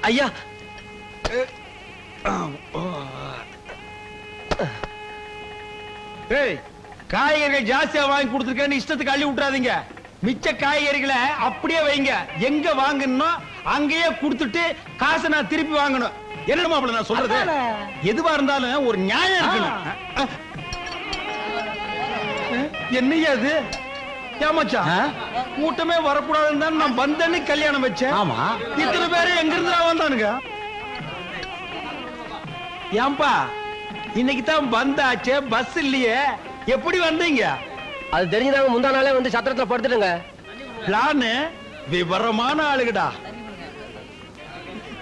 ஐயா காய்கறிகள் ஜாஸ்தியா வாங்கி கொடுத்துருக்கேன்னு இஷ்டத்துக்கு அள்ளி விட்டுறாதீங்க. மிச்ச காய்கறிகளை அப்படியே வைங்க. எங்க வாங்கணும் அங்கேயே கொடுத்துட்டு காசை நான் திருப்பி வாங்கணும். என்ன மாப்பிள்ள நான் சொல்றது? எதுவா இருந்தாலும் ஒரு நியாயம் இருக்கணும். என்னையா அது? ஏமாச்சா கூட்டமே வரக்கூடாதுன்னு தான் நான் வந்தேன்னு கல்யாணம் வச்சேன். ஆமா, இத்தனை பேரு எங்க இருந்து வந்தானுங்க? ஏன்பா இன்னைக்கு தான் வந்தாச்சே, பஸ் இல்லையே, எப்படி வந்தீங்க? அது தெரிஞ்சுதாங்க முந்தா நாளே வந்து சத்திரத்துல படுத்துடுங்க. பிளானு விவரமான ஆளுகடா.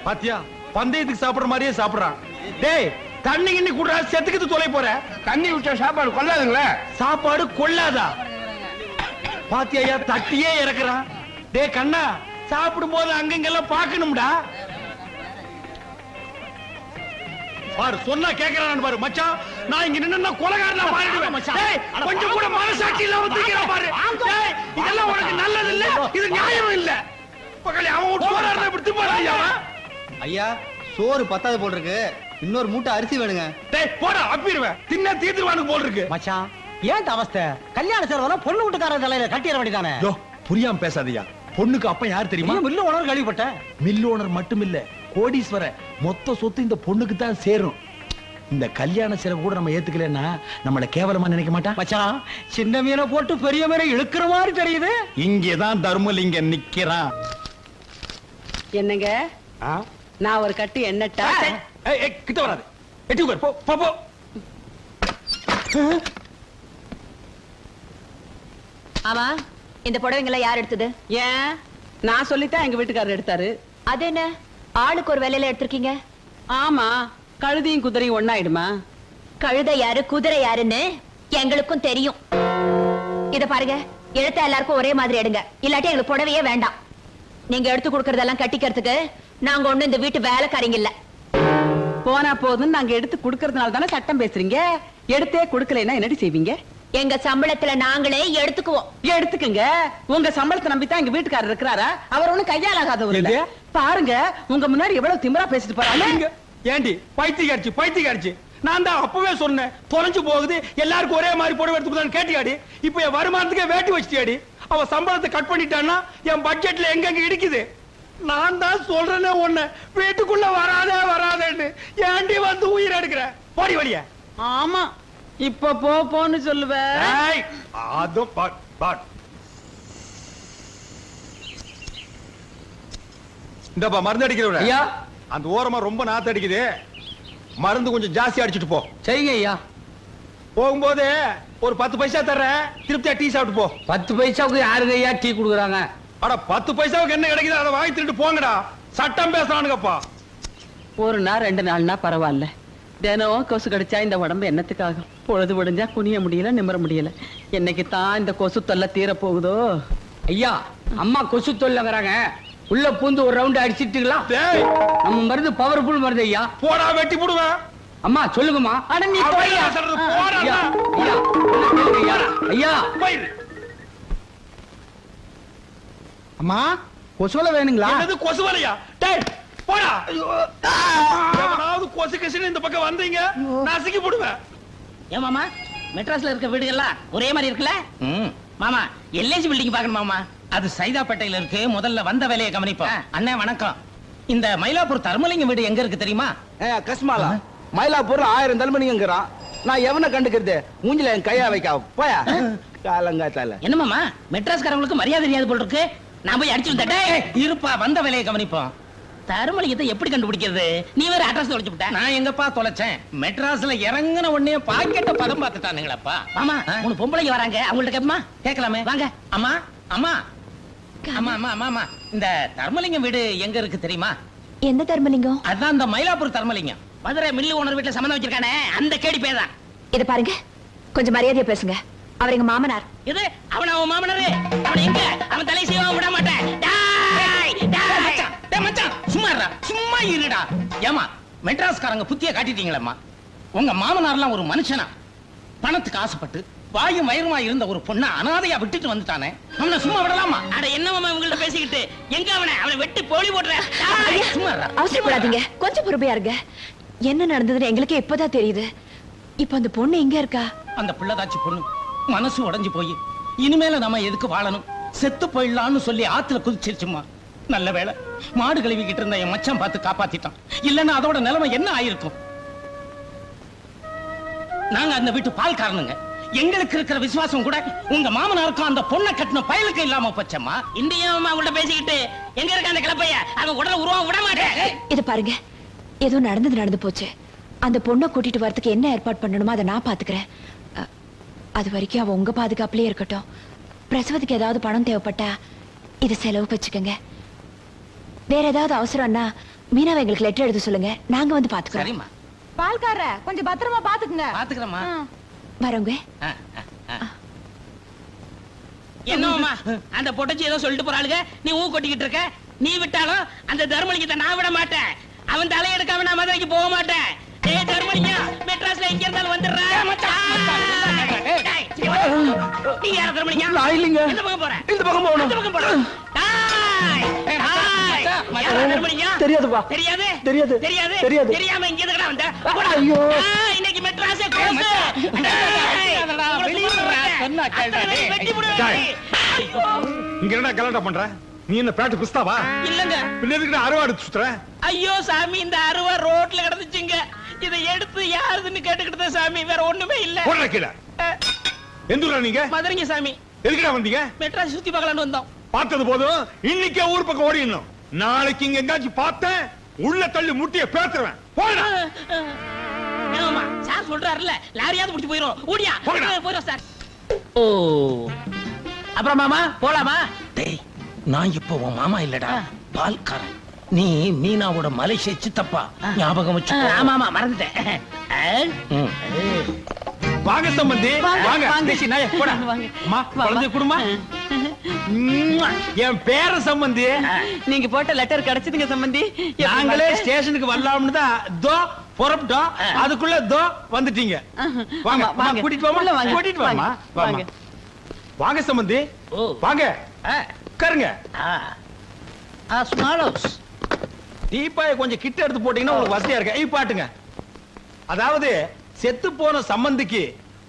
பாத்தியா பந்தயத்துக்கு சாப்பிடுற மாதிரியே சாப்பிடுறான். டேய் தண்ணி கிண்ணி குடுறா, செத்துக்கிட்டு தொலை போற. தண்ணி விட்டா சாப்பாடு கொள்ளாதுங்களே. சாப்பாடு கொள்ளாதா? பாத்தியா தட்டியே இறக்குறான். டே கண்ணா, சாப்பிடும் போது அங்கங்கெல்லாம் பாக்கணும்டா. பாரு சொன்னா கேக்குறான் பாரு. மச்சான் நான் இங்க நின்னா கொலைகாரனா மாறிடுவேன். டேய் கொஞ்சம் கூட மனசாட்சி இல்லாம தூக்கிறான் பாரு. டேய் இதெல்லாம் உனக்கு நல்லது இல்ல, இது நியாயம் இல்ல. பக்கத்துல அவன் சோறாரத விட்டு போறான். ஐயா சோறு பத்தாது போல் இருக்கு, இன்னொரு மூட்டை அரிசி வேணுங்க. டேய் போடா, அப்பிடுவேன். தின்ன தீத்துவானுக்கு போல் இருக்கு. மச்சான் ஏன் அவஸ்தை? கல்யாண செலவெல்லாம் பொண்ணு வீட்டுக்காரர் தலையில கட்டிட வேண்டியதானே? யோ புரியாம பேசாதயா. பொண்ணுக்கு அப்ப யார் தெரியுமா? மில்லு ஓனர் கேள்விப்பட்டேன். மில் ஓனர் மட்டும் இல்ல, கோடீஸ்வர. மொத்த சொத்து இந்த பொண்ணுக்கு தான் சேரும். இந்த கல்யாண செலவு கூட நம்ம ஏத்துக்கலன்னா நம்மள கேவலமா நினைக்க மாட்டான். மச்சான் சின்ன மீனை போட்டு பெரிய மீனை இழுக்கிற மாதிரி தெரியுது. இங்கதான் தர்மலிங்கம் நிக்கிறான். என்னங்க நான் ஒரு கட்டு எண்ணட்டா? கிட்ட வராது, எட்டி உட்கார். போ போ போ. ஆமா, இந்த புடவைங்களை யார் எடுத்தது? ஏன் நான் சொல்லித்தான் எங்க வீட்டுக்காரர் எடுத்தாரு. அது என்ன ஆளுக்கு ஒரு வேலையில எடுத்திருக்கீங்க? ஆமா, கழுதையும் குதிரையும் ஒண்ணாயிடுமா? கழுதை யாரு குதிரை யாருன்னு எங்களுக்கும் தெரியும். இத பாருங்க, எடுத்த எல்லாருக்கும் ஒரே மாதிரி எடுங்க, இல்லாட்டி எங்களுக்கு புடவையே வேண்டாம். நீங்க எடுத்து கொடுக்கறதெல்லாம் கட்டிக்கிறதுக்கு நாங்க ஒண்ணு இந்த வீட்டு வேலைக்காரங்க இல்ல. போனா போதுன்னு நாங்க எடுத்து குடுக்கறதுனால தானே சட்டம் பேசுறீங்க. எடுத்தே குடுக்கலைன்னா என்னடி செய்வீங்க? எங்க சம்பளத்துல நாங்களே எடுத்துக்குவோம். எடுத்துக்கங்க. உங்க சம்பளத்தை நம்பித்தான் எங்க வீட்டுக்காரர் இருக்கிறாரா? அவர் ஒண்ணு கையாலாகாதவர் இல்ல. பாருங்க உங்க முன்னாடி எவ்வளவு திமிரா பேசிட்டு போறாங்க. ஏண்டி பைத்தியக்காரச்சி பைத்தியக்காரச்சி, நான் தான் அப்பவே சொன்னேன் தொலைஞ்சு போகுது, எல்லாருக்கும் ஒரே மாதிரி புடவை எடுத்துக்கலான்னு கேட்டியாடி. இப்ப என் வருமானத்துக்கே வேட்டி வச்சிட்டியாடி. அவ சம்பளத்தை கட் பண்ணிட்டான்னா என் பட்ஜெட்ல எங்கெங்க இடிக்குது. நான் தான் சொல்றேனே ஒண்ணு, வீட்டுக்குள்ள வராதே வராதேன்னு. ஏண்டி வந்து உயிர் எடுக்கிற? போடி வழிய. ஆமா, இப்ப போன்னு சொல்லுவேன். இந்தப்பா மருந்து அடிக்கிறவன. ஐயா அந்த ஓரமா ரொம்ப நாத்து அடிக்குது, மருந்து கொஞ்சம் ஜாஸ்தி அடிச்சிட்டு போ. சரிங்க ஐயா. போகும்போது ஒரு 10 பைசா தர்றேன், திருப்தியா டீ சாப்பிட்டு போ. 10 பைசாவுக்கு யாருங்க ஐயா டீ குடுக்குறாங்க? அட 10 பைசாவுக்கு என்ன கிடைக்குது அதை வாங்கி திருட்டு போங்கடா. சட்டம் பேசுறானுங்கப்பா. ஒரு நாள் 2 நாள்னா பரவாயில்ல, தினம் கொசு கடிச்சா இந்த உடம்பு என்னத்துக்காகும்? பொழுது விடிஞ்சா குனிய முடியல, நிமிர முடியல. என்னைக்கு தான் இந்த கொசு தொல்லை தீர போகுதோ? ஐயா அம்மா கொசு தொல்லைங்கிறாங்க, உள்ள பூந்து ஒரு ரவுண்ட் அடிச்சிட்டுங்களா? நம்ம மருந்து பவர்ஃபுல் மருந்து ஐயா. போடா வெட்டி போடுவேன். அம்மா சொல்லுங்கம்மா. அட நீ போய்யா. ஐயா ஐயா அம்மா கொசுவலை வேணுங்களா? என்னது கொசுவலையா? டேய் போடா. எவனாவது கொசு கசின்னு இந்த பக்கம் வந்தீங்க நசுக்கி போடுவேன். ஏன் மாமா மெட்ராஸ்ல இருக்க வீடுகள்லாம் ஒரே மாதிரி இருக்குல்ல? மாமா எல்ஐசி பில்டிங் பாக்கணும் மாமா. அது சைதாப்பேட்டையில இருக்கு. முதல்ல வந்த வேலையை கவனிப்போம். அண்ணே வணக்கம். இந்த மயிலாப்பூர் தர்மலிங்கம் வீடு எங்க இருக்கு தெரியுமா? கஸ்மாலா மயிலாப்பூர்ல 1000 தர்மலிங்கங்கிறான். நான் எவனை கண்டுக்கிறது? மூஞ்சில என் கையா வைக்க போயா காலங்காத்தால. என்ன மாமா மெட்ராஸ்காரங்களுக்கு மரியாதை தெரியாது போல் இருக்கு. நான் போய் அடிச்சு வந்துட்டேன். இருப்பா வந்த வேலையை கவனிப்போம். தர்மலிங்கத்தை எப்படி கண்டுபிடிக்கிறது? நீ வேற அட்ரஸ் தொலைச்சு விட்ட. நான் எங்கப்பா தொலைச்சேன்? மெட்ராஸ்ல இறங்குன உடனே பாக்கெட்ட பதம் பார்த்துட்டானுங்களப்பா. மாமா 3 பொம்பளைங்க வராங்க, அவங்கள்ட்ட கேப்பமா? கேட்கலாமே வாங்க. அம்மா அம்மா அம்மா அம்மா அம்மா இந்த தர்மலிங்கம் வீடு எங்க இருக்கு தெரியுமா? எந்த தர்மலிங்கம்? அதான் இந்த மயிலாப்பூர் தர்மலிங்கம். மதுரை மில்லு ஓனர் வீட்டுல சம்மந்தம் வச்சிருக்கானே அந்த கேடி பேதான். இத பாருங்க, கொஞ்சம் மரியாதையா பேசுங்க. அவர் எங்க மாமனார். இது அவன் அவன் மாமனாரு. அவன் எங்க? அவன் தலை செய்வான் விட மாட்டேன். மச்சான் சும்மா இருடா, சும்மா இருடா. ஏமா மெட்ராஸ்காரங்க புத்திய காட்டிட்டீங்களேம்மா. உங்க மாமனார்லாம் ஒரு மனுஷனா? பணத்துக்கு ஆசைப்பட்டு வாயும் வயிறுமா இருந்த ஒரு பொண்ணை அனாதையா விட்டுட்டு வந்துட்டானே, அவனை சும்மா விடலாமா? அட என்ன மாமா உங்கள்ட்ட பேசிக்கிட்டு, எங்க அவனை வெட்டி போலி போடுறேன். சும்மா இருடா. அவசரப்படாதீங்க, கொஞ்சம் பொறுமையா இருங்க. என்ன நடந்ததுன்னு எங்களுக்கு இப்பதான் தெரியுது. இப்ப அந்த பொண்ணு எங்க இருக்கா? அந்த பிள்ளைதாச்சி பொண்ணு மனசு உடைஞ்சு போய் இனிமேல நம்ம எதுக்கு வாழணும், செத்து போயிடலாம்னு சொல்லி ஆத்துல குதிச்சிருச்சுமா. நல்ல வேளை மாடு கழுவிக்கிட்டு இருந்த என் மச்சான் பார்த்து காப்பாத்திட்டான். இல்லன்னா அதோட நிலைமை என்ன ஆயிருக்கும்? நாங்க அந்த வீட்டு பால்காரனுங்க. எங்களுக்கு இருக்கிற விசுவாசம் கூட உங்க மாமனாருக்கும் அந்த பொண்ணை கட்டின பயலுக்கு இல்லாம போச்சம்மா. இந்தியா மாமா உங்கள்ட்ட பேசிக்கிட்டு, எங்க இருக்க அந்த கிளப்பைய அவன் உடனே உருவம் விட மாட்டேன். இது பாருங்க, ஏதோ நடந்து போச்சு. அந்த பொண்ணை கூட்டிட்டு வரதுக்கு என்ன ஏற்பாடு பண்ணணுமோ அதை நான் பாத்துக்கிறேன். அது வரைக்கும் அவ உங்க பாதுகாப்புலயே இருக்கட்டும். பிரசவத்துக்கு ஏதாவது பணம் தேவைப்பட்டா இது செலவு வச்சுக்கோங்க. வேற ஏதாவது அவசரம்னா மீனாவை எங்களுக்கு லெட்டர் எழுத சொல்லுங்க, நாங்க வந்து பாத்துக்கிறோம். சரிம்மா, பால்கார கொஞ்சம் பத்திரமா பாத்துக்குங்க. பாத்துக்கிறேம்மா. வரவங்க. என்னம்மா அந்த பொட்டச்சி ஏதோ சொல்லிட்டு போறாளுங்க, நீ ஊ கொட்டிக்கிட்டு இருக்க. நீ விட்டாலும் அந்த தர்மலிங்கத்தை நான் விட மாட்டேன். அவன் தலையெடுக்காம நான் மதுரைக்கு போக மாட்டேன். ஏய் தர்மலிங்கம், மெட்ராஸ்ல எங்க இருந்தாலும் வந்துடுறேன். நீ யார தர்மலிங்கம்? நான் இல்லைங்க. இந்த பக்கம் போறேன். இந்த பக்கம் போகணும். இந்த பக்கம் போறேன். தெரியாதுப்பா. தெரியாது தெரியாது. தெரியாது தெரியாது. தெரியாம இங்க எதுக்குடா வந்த? ஐயோ. இன்னைக்கு மெட்ராஸே க்ளோஸ். இங்க என்ன கலாட்டா பண்ற? நீ என்ன பேட்டு பிஸ்தாவா? இல்லங்க. பின்ன எதுக்கு அறுவாடு சுத்துற? ஐயோ சாமி, இந்த அருவா ரோட்ல கிடந்துச்சுங்க. இதை எடுத்து யாருதுன்னு கேட்டுக்கிட்டு சாமி, வேற ஒண்ணுமே இல்ல. போடுற கீழே. எந்தூரா நீங்க? மதுரைங்க சாமி. எதுக்குடா வந்தீங்க? மெட்ராஸ் சுத்தி பார்க்கலாம்னு வந்தோம். பார்த்தது போதும், இன்னைக்கே ஊர் பக்கம் ஓடிடணும். நாளைக்கு இங்க எங்காச்சும் பார்த்தேன், உள்ள தள்ளி முட்டிய பேத்துருவேன். போடா. ஏமாமா சார் சொல்றாருல, லாரியாவது முடிச்சு போயிரும். ஓடியா போயிரும் சார். ஓ, அப்புறம் மாமா போலாமா? டேய், நான் இப்போ உன் மாமா இல்லடா, பால்காரன். நீ மீனாவோட மலேசிய சித்தப்பா, ஞாபகம் வச்சு. ஆமா ஆமா மறந்துட்டேன். வாங்க சம்பந்தி, வாங்க. தேசி நாயே, போடா. அம்மா, குழந்தை குடுமா. என் பேர சம்பந்தி. நீங்க போட்ட லெட்டர் கிடைச்சதுங்க சம்பந்தி. நாங்களே ஸ்டேஷனுக்கு வரலாம்னு தான் தோ புறப்பட்டோம். அதுக்குள்ள தோ வந்துட்டீங்க. வாங்க வாங்க, கூட்டிட்டு போமா, கூட்டிட்டு வாமா. வாங்க வாங்க சம்பந்தி, வாங்க உட்காருங்க. Small house. டீப்பாய கொஞ்சம் கிட்ட எடுத்து போட்டீங்கன்னா உங்களுக்கு வசதியா இருக்கு. பாட்டுங்க. அதாவது செத்து போன சம்பந்திக்கு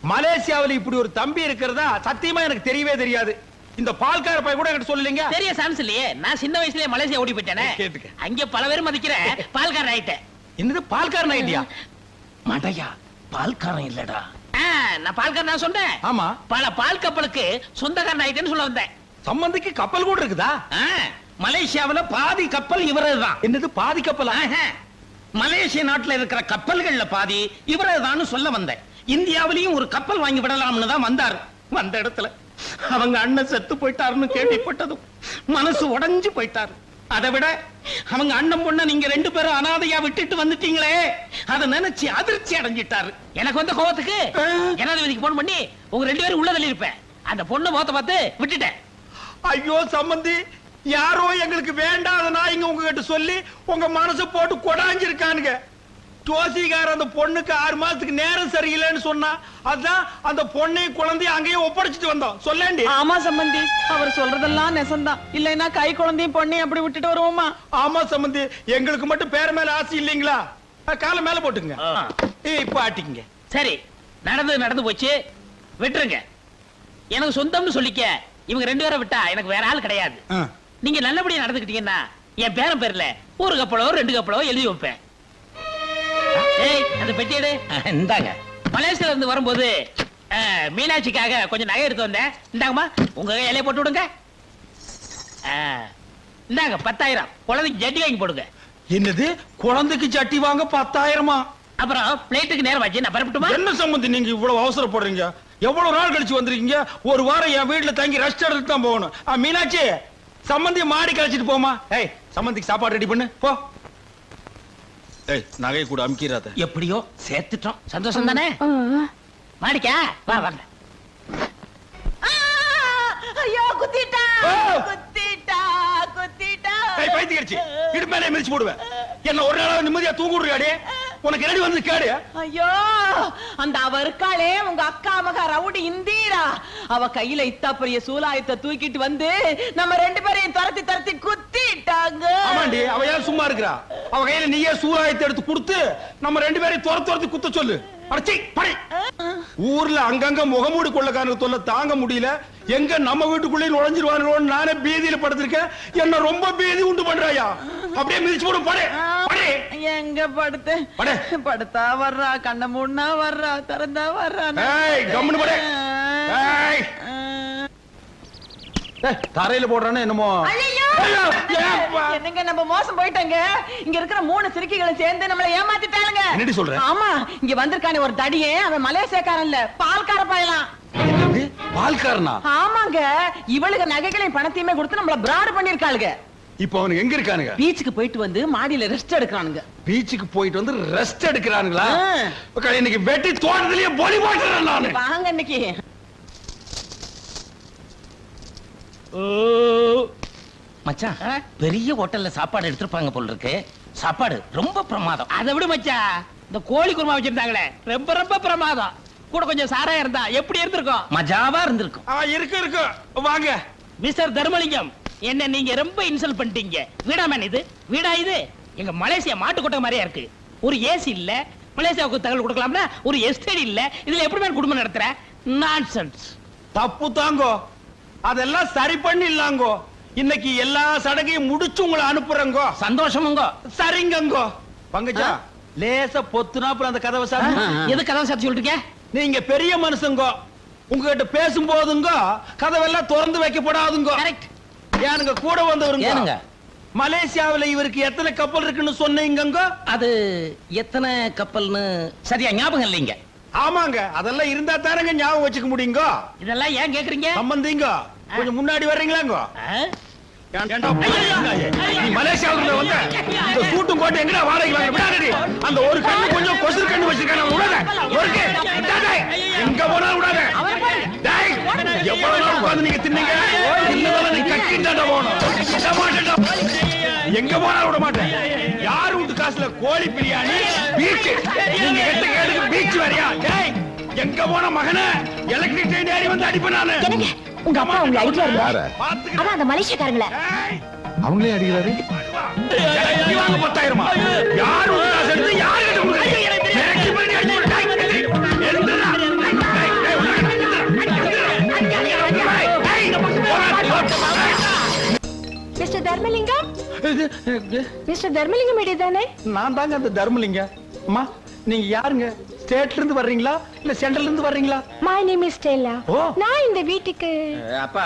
மலேசியாவில் இப்படி ஒரு தம்பி இருக்கிறதா சத்தியமா எனக்கு தெரியவே தெரியாது. இந்த பால்கார பையன் கூட என்கிட்ட சொல்லலீங்க. தெரிய சான்ஸ் இல்லையே. நான் சின்ன வயசுலயே மலேசியா ஓடி போயிட்டேனே. கேட்டுக்க. அங்க பல பேர் மதிக்கிற பால்காரன் ஆயிட்டேன். என்னது பால்காரன் ஐடியா? மடையா, பால்காரன் இல்லடா. நான் பால்காரன் நான் சொன்னேன். ஆமா, பல பால் கப்பலுக்கு சொந்தக்காரன் ஆயிட்டேன்னு சொல்ல வந்தேன். சம்பந்திக்கு கப்பல் கூட இருக்குதா? மலேசியாவுல பாதி கப்பல் இவரேதான். என்னது பாதி கப்பலா? மலேசிய நாட்டுல இருக்கிற கப்பல்கள்ல பாதி இவரேதான் சொல்ல வந்தேன். இந்தியாவிலையும் ஒரு கப்பல் வாங்கி விடலாம்னு தான் வந்தாரு. வந்த இடத்துல அவங்க அண்ணன் செத்து போயிட்டாருன்னு கேள்விப்பட்டதும் மனசு உடைஞ்சு போயிட்டாரு. அதை விட அவங்க அண்ணன் பொண்ண நீங்க 2 பேரும் அனாதையா விட்டுட்டு வந்துட்டீங்களே, அதை நினைச்சு அதிர்ச்சி அடைஞ்சிட்டாரு. எனக்கு வந்த கோவத்துக்கு ஜனாதிபதிக்கு போன் பண்ணி உங்க 2 பேரும் உள்ள தள்ளி இருப்பேன். அந்த பொண்ணு முகத்தை பார்த்து விட்டுட்டேன். ஐயோ சம்பந்தி, யாரோ எங்களுக்கு வேண்டாத நாய்ங்க உங்ககிட்ட சொல்லி உங்க மனசு போட்டு கொடாஞ்சிருக்கானுங்க. ஜோசிகார அந்த பொண்ணுக்கு 6 மாசத்துக்கு நேரம் சரியில்லைன்னு சொன்னா, அதான் அந்த பொண்ணையும் குழந்தையும் அங்கேயே ஒப்படைச்சிட்டு வந்தோம். சொல்லேண்டி. ஆமா சம்பந்தி, அவர் சொல்றதெல்லாம் நெசந்தான். இல்லைன்னா கை குழந்தையும் பொண்ணையும் அப்படி விட்டுட்டு வருவோமா? ஆமா சம்பந்தி, எங்களுக்கு மட்டும் பேர மேல ஆசை இல்லீங்களா? காலை மேல போட்டுங்க. இப்ப ஆட்டிங்க. சரி, நடந்து போச்சு, விட்டுருங்க. எனக்கு சொந்தம்னு சொல்லிக்க இவங்க 2 பேரை விட்டா எனக்கு வேற ஆள் கிடையாது. நீங்க நல்லபடியா நடந்துக்கிட்டீங்கன்னா என் பேரன் பேர்ல 1 கப்பலோ 2 கப்பலோ எழுதி வைப்பேன். ஏய், அந்த பெட்டியடு இந்தாங்க. மலேசியால இருந்து வரும்போது மீனாட்சிக்காக கொஞ்சம் நகை எடுத்து வந்தேன். இந்தாங்கம்மா, உங்க இலைய போட்டு விடுங்க. இந்தாங்க 10,000. குழந்தைக்கு ஜட்டி வாங்கி போடுங்க. என்னது, குழந்தைக்கு சட்டி வாங்க 10,000? அப்புறம் பிளேட்டுக்கு நேரம் ஆச்சு, நான் பரப்பட்டுமா? என்ன சம்பந்தி நீங்க இவ்வளவு அவசரப்படுறீங்க? எவ்வளவு நாள் கழிச்சு வந்திருக்கீங்க? ஒரு வாரம் என் வீட்டுல தங்கி ரெஸ்ட் எடுத்து தான் போகணும். மீனாட்சி, சம்பந்தி மாடி கழிச்சிட்டு போமா. ஏய், சம்பந்திக்கு சாப்பாடு ரெடி பண்ணு போ. ஏய், நகை கூட அமுக்கிறாத. எப்படியோ சேர்த்துட்டோம். சந்தோஷம் தானே? மாடிக்கா வா வாங்க. ஐயோ, குத்திட்டா குத்திட்டா குத்திட்டா. ஏய், பைத்தியக்காரச்சி, இடுப்பு மேலே மிதிச்சு போடுவேன். என்ன ஒரு நாளாவது நிம்மதியா தூங்க விடுறியாடி? உனக்கு ரெடி வந்து கேடு. ஐயோ அந்த அவ இருக்காளே உங்க அக்கா மகா ரவுடி இந்தீரா, அவ கையில இத்தா பெரிய சூலாயத்தை தூக்கிட்டு வந்து நம்ம 2 பேரையும் துரத்தி துரத்தி குத்திட்டாங்க. ஆமாண்டி, அவ ஏன் சும்மா இருக்கிறா? அவ கையில நீயே சூலாயத்தை எடுத்து கொடுத்து நம்ம 2 பேரையும் துரத்தி குத்த சொல்லு. அடச்சி படி. ஊர்ல அங்கங்க முகமூடி கொள்ளக்காரங்க தொல்லை தாங்க முடியல. எங்க நம்ம வீட்டுக்குள்ளே நுழைஞ்சிருவாங்களோன்னு நானே பீதியில படுத்திருக்கேன். என்ன ரொம்ப பீதி உண்டு பண்றாயா? அப்படியே மிதிச்சு போடு. படி படி. எங்க படுத்து படுத்தா வர்றா, கண்ண மூடனா வர்றா, திறந்தா வர்றா. ஏய் கம்முனு படி. ஏய் தரையில போடுறானே என்னமோ. என்னங்க நம்ம மோசம் போயிட்டங்க. இங்க இருக்கிற 3 சிறுக்கிகளும் சேர்ந்து நம்மள ஏமாத்திட்டாங்க. என்னடி சொல்ற? ஆமா, இங்க வந்திருக்கானே ஒரு தடியே, அவன் மலேசியாக்காரன் இல்ல, பால்கார பயலாம். பால்காரனா? ஆமாங்க, இவளுக்கு நகைகளையும் பணத்தையுமே கொடுத்து நம்மள பிராடு பண்ணிருக்காளுங்க. இப்போ அவனுக்கு எங்க இருக்கானுங்க? பீச்சுக்கு போயிட்டு வந்து மாடியில ரெஸ்ட் எடுக்கிறானுங்க. பீச்சுக்கு போயிட்டு வந்து ரெஸ்ட் எடுக்கிறானுங்களா? இன்னைக்கு வெட்டி தோட்டத்திலேயே பொலி போட்டுறேன் நானு. வாங்க இன்னைக்கு. மச்சான், பெரிய ஹோட்டல்ல சாப்பாடு எடுத்துருப்பாங்க போல இருக்கு. சாப்பாடு ரொம்ப பிரமாதம். அதை விடு மச்சான், இந்த கோழி குருமா வச்சிருந்தாங்களே ரொம்ப ரொம்ப பிரமாதம். கூட கொஞ்சம் சாராயம் இருந்தா எப்படி இருந்திருக்கும்? மஜாவா இருந்திருக்கும். இருக்கு வாங்க. மிஸ்டர் தர்மலிங்கம், என்ன நீங்க ரொம்ப இன்சல்ட் பண்ணிட்டீங்க. வீடா மேன் இது? வீடா இது? எங்க மலேசியா மாட்டு கொட்டை மாதிரியா இருக்கு. ஒரு ஏசி இல்ல, மலேசியாவுக்கு தகவல் கொடுக்கலாம்னா ஒரு எஸ்டேட் இல்ல. இதுல எப்படி மேன் குடும்பம் நடத்துற? நான்சென்ஸ். தப்பு தாங்கோ, அதெல்லாம் சரி பண்ணிடலாங்கோ. இன்னைக்கு எல்லா சடங்கையும் முடிச்சு உங்களை அனுப்புறங்கோ. சந்தோஷமுங்கோ. சரிங்கங்கோ. பங்கஜா லேசா பொத்துனாப்புல அந்த கதவை சார். எது கதவை சாத்தி சொல்லிருக்க? நீங்க பெரிய மனுஷங்கோ, உங்ககிட்ட பேசும் போதுங்க கதவெல்லாம் திறந்து வைக்கப்படாதுங்க. கரெக்ட். ஏனுங்க கூட வந்தவருங்க? ஏனுங்க? மலேசியாவில இவருக்கு எத்தனை கப்பல் இருக்குன்னு சொன்னீங்க? அது எத்தனை கப்பல்னு சரியா ஞாபகம் இல்லைங்க. ஆமாங்க, அதெல்லாம் இருந்தா தானங்க ஞாபகம் வச்சுக்க முடியுங்க. இதெல்லாம் ஏன் கேக்குறீங்க? சம்பந்திங்க கொஞ்சம் முன்னாடி வர்றீங்களாங்க? மலேசியாவுல வந்து இந்த சூட்டும் கோட்டை எங்கடா வாடகை வாங்க விடாதடி. அந்த ஒரு கண்ணு கொஞ்சம் கொசு கண்ணு வச்சிருக்கானே விடாத. எங்க போனா விடாத. டேய் எவ்வளவு நாள் உட்கார்ந்து நீங்க தின்னீங்க? இன்னும் நீ கட்டிட்டாடா போணும். எங்க போனா விட மாட்டேன். யார் வீட்டு காசுல கோழி பிரியாணி பீச், நீங்க கெட்ட கேடுக்கு பீச் வரையா? டேய் எங்க போன மகனே, எலக்ட்ரிக் ட்ரெயின் ஏறி வந்து அடிப்பேன் நானு. உங்க அப்பா உங்களை அடிக்கிறாரு. அதான் அந்த மலேசியக்காரங்கள அவங்களே அடிக்கிறாரு. வாங்க 10,000. யார் வீட்டு காசு எடுத்து யார் கிட்ட மிஸ்டர் தர்மலிங்கம். மிஸ்டர் தர்மலிங்கம் இடையதானே? நான் தாங்க அந்த தர்மலிங்கம். அம்மா நீங்க யாருங்க? ஸ்டேட்ல இருந்து வர்றீங்களா இல்ல சென்ட்ரல்ல இருந்து வர்றீங்களா? My name is Stella. நான் இந்த வீட்டுக்கு அப்பா,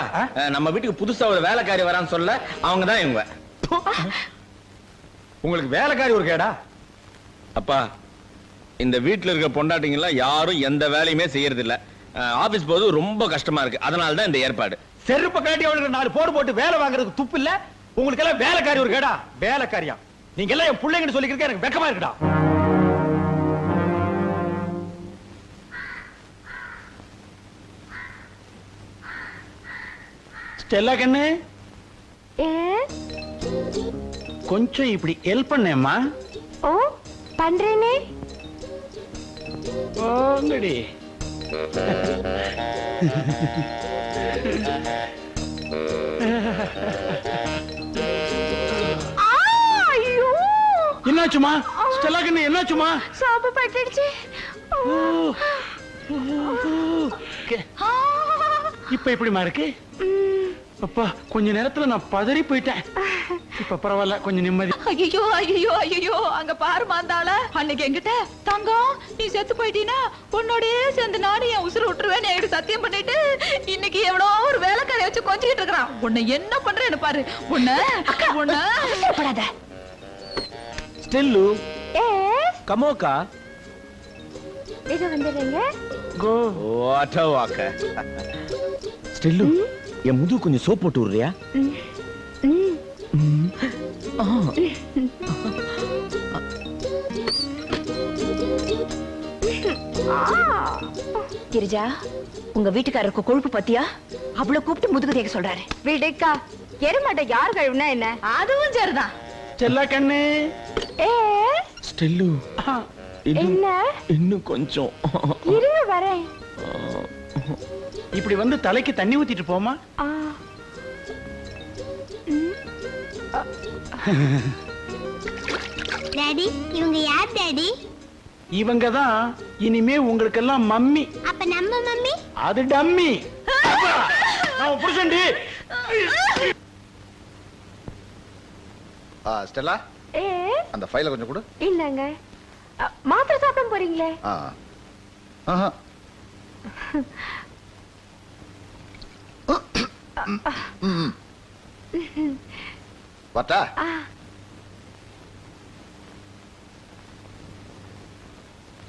நம்ம வீட்டுக்கு புதுசா ஒரு வேலைக்காரி வரான்னு சொல்ல அவங்க தான் இவங்க. உங்களுக்கு வேலைக்காரி ஒரு கேடா? அப்பா, இந்த வீட்டுல இருக்க பொண்டாட்டிங்க எல்லாம் யாரும் எந்த வேலையுமே செய்யறது இல்ல. ஆபீஸ் போது ரொம்ப கஷ்டமா இருக்கு. அதனால தான் இந்த ஏற்பாடு. செருப்பு காட்டி அவளுக்கு 4 போடு போட்டு வேலை வாங்குறதுக்கு துப்பு இல்ல. உங்களுக்கு எல்லாம் வேலைக்காரி ஒரு கேடா? வேலைக்காரியா? நீங்க எல்லாம் என் பிள்ளைங்கன்னு சொல்லிக்கிறதுக்கு எனக்கு வெக்கமா இருக்குடா. ஸ்டெல்லா கண்ணு, கொஞ்சம் இப்படி ஹெல்ப் பண்ணேம்மா. ஓ பண்றேனே. ஓங்கடி. என்னாச்சுமா ஸ்டெல்லா கண்ணு? என்னாச்சுமா? சாப்பு பட்டுடுச்சு. இப்ப எப்படிமா இருக்கு? அப்பா கொஞ்ச நேரத்துல நான் பதறி போயிட்டேன். இப்ப பரவாயில்ல, கொஞ்சம் நிம்மதி. ஐயோ ஐயோ ஐயோ, அங்க பாரு மாந்தாள. அன்னைக்கு என்கிட்ட தங்கம் நீ செத்து போயிட்டீனா உன்னோடயே சேர்ந்து நானும் என் உசுறு விட்டுருவேன் என்கிட்ட சத்தியம் பண்ணிட்டு இன்னைக்கு எவ்வளோ ஒரு வேலைக்காரை வச்சு கொஞ்சிக்கிட்டு இருக்கிறான். உன்னை என்ன பண்றேன்னு பாரு. உன்னை படாத. ஸ்டெல்லு கமோக்கா இது வந்துடுறீங்க. கோ வாட்ட வாக்க. ஸ்டெல்லு, என் முது கொஞ்சம் சோப் போட்டு விடுறியா? கிரிஜா, உங்க வீட்டுக்காரருக்கு கொழுப்பு பத்தியா? அவ்வளவு கூப்பிட்டு முதுகு தேக்க சொல்றாரு. விடுக்கா, எருமாட்டை யார் கழுவுனா என்ன? அதுவும் சரிதான். செல்லா கண்ணு. ஸ்டெல்லு, என்ன இன்னும் கொஞ்சம். இருங்க வரேன். இப்படி வந்து தலைக்கு தண்ணி ஊத்திட்டு போமா. ஆ. டாடி இவங்க யார் டாடி? இவங்க தான் இனிமே உங்களுக்கு எல்லாம் மம்மி. அப்ப நம்ம மம்மி? அது டம்மி. நான் புருஷன்டி. ஸ்டெல்லா, ஏ அந்த ஃபைலை கொஞ்சம் கொடு. இல்லங்க. மாத்திரை சாப்பிட போறீங்களே? ஆஹா. வாட்டா.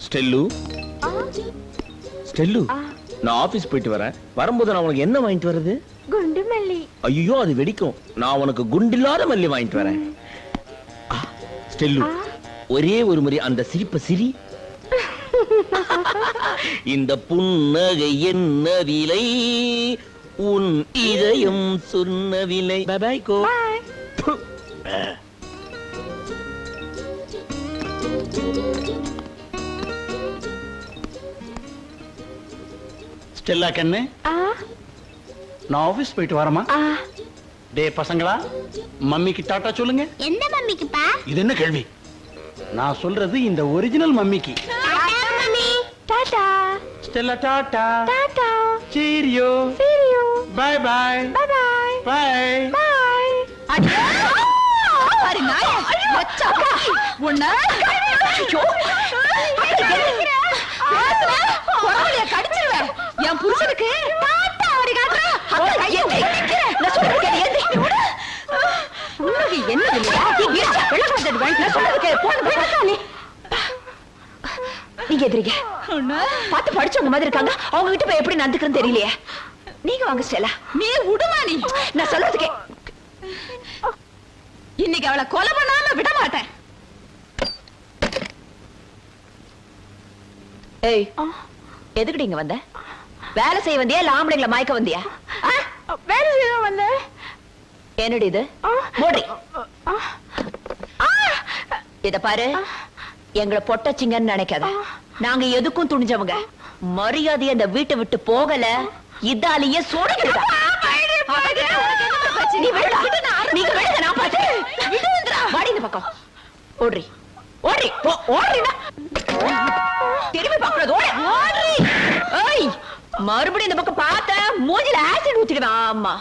ஸ்டெல்லு, ஸ்டெல்லு, நான் ஆபீஸ் போயிட்டு வரேன். வரும்போது நான் உனக்கு என்ன வாங்கிட்டு வர்றது? குண்டு மல்லி. ஐயோ, அது வெடிக்கும். நான் உனக்கு குண்டில்லாத மல்லி வாங்கிட்டு வரேன். ஸ்டெல்லு, ஒரே ஒரு முறை அந்த சிரிப்ப சிரி. இந்த புன்னகை என்ன விலை, உன் இதயம் சொன்ன விலை. By by go. ஸ்டெல்லா கண்ணு, நான் ஆபீஸ் போயிட்டு வரமா. டே பசங்களா, மம்மிக்கு டாட்டா சொல்லுங்க. எந்த மம்மிக்குப்பா? இது என்ன கேள்வி? நான் சொல்றது இந்த ஒரிஜினல் மம்மிக்கு. Tata mummy. Tata. Stella tata. Tata. Cheerio. Cheerio. Bye bye. Bye bye. Bye. Bye. பாரு நாய. வச்சக்கா. உன்ன. ஐயோ. கொரவளைய கடிச்சிருவேன். என் புருஷனுக்கு டாடா அவரி காட்றா. அத கையை வைக்கிறேன். நான் சொல்றது கேளு. உனக்கு என்ன இல்லையா? நீ இருக்க வெள்ள வந்து வாங்கி நான் சொல்றது கேளு. போடு நீ. நீங்க எதிரிங்க. பார்த்து படிச்சவங்க மாதிரி இருக்காங்க. அவங்க கிட்ட போய் எப்படி நடந்துக்கிறேன்னு தெரியலையே. நீங்க வாங்க ஸ்டெல்லா. நீ உடுமா நீ. நான் சொல்றதுக்கே. இன்னைக்கு அவளை கொலை பண்ணாம விட மாட்டேன். ஏய், எதுக்குடி இங்க வந்த? வேலை செய்ய வந்தியா இல்ல ஆம்பளைங்களை மயக்க வந்தியா? வேலை செய்ய வந்தேன். என்னடி இது? மோடி. இத பாரு, எங்களை பொட்டச்சிங்கன்னு நினைக்காத. நாங்க எதுக்கும் துணிஞ்சவங்க. மரியாதையை அந்த வீட்டை விட்டு போகல, இதாலேயே சோடிக்கிட்ட. நீ விடுடா. நீங்க விடுங்க, நான் பாத்துறேன். வாடி இந்த பக்கம். ஓடுறி ஓடுறி ஓடுறீடா. திரும்பி பாக்குறது ஓடுறி. ஏய், மறுபடியும் இந்த பக்கம் பார்த்த மூஞ்சில ஆசிட் ஊத்திடுவேன். ஆமா.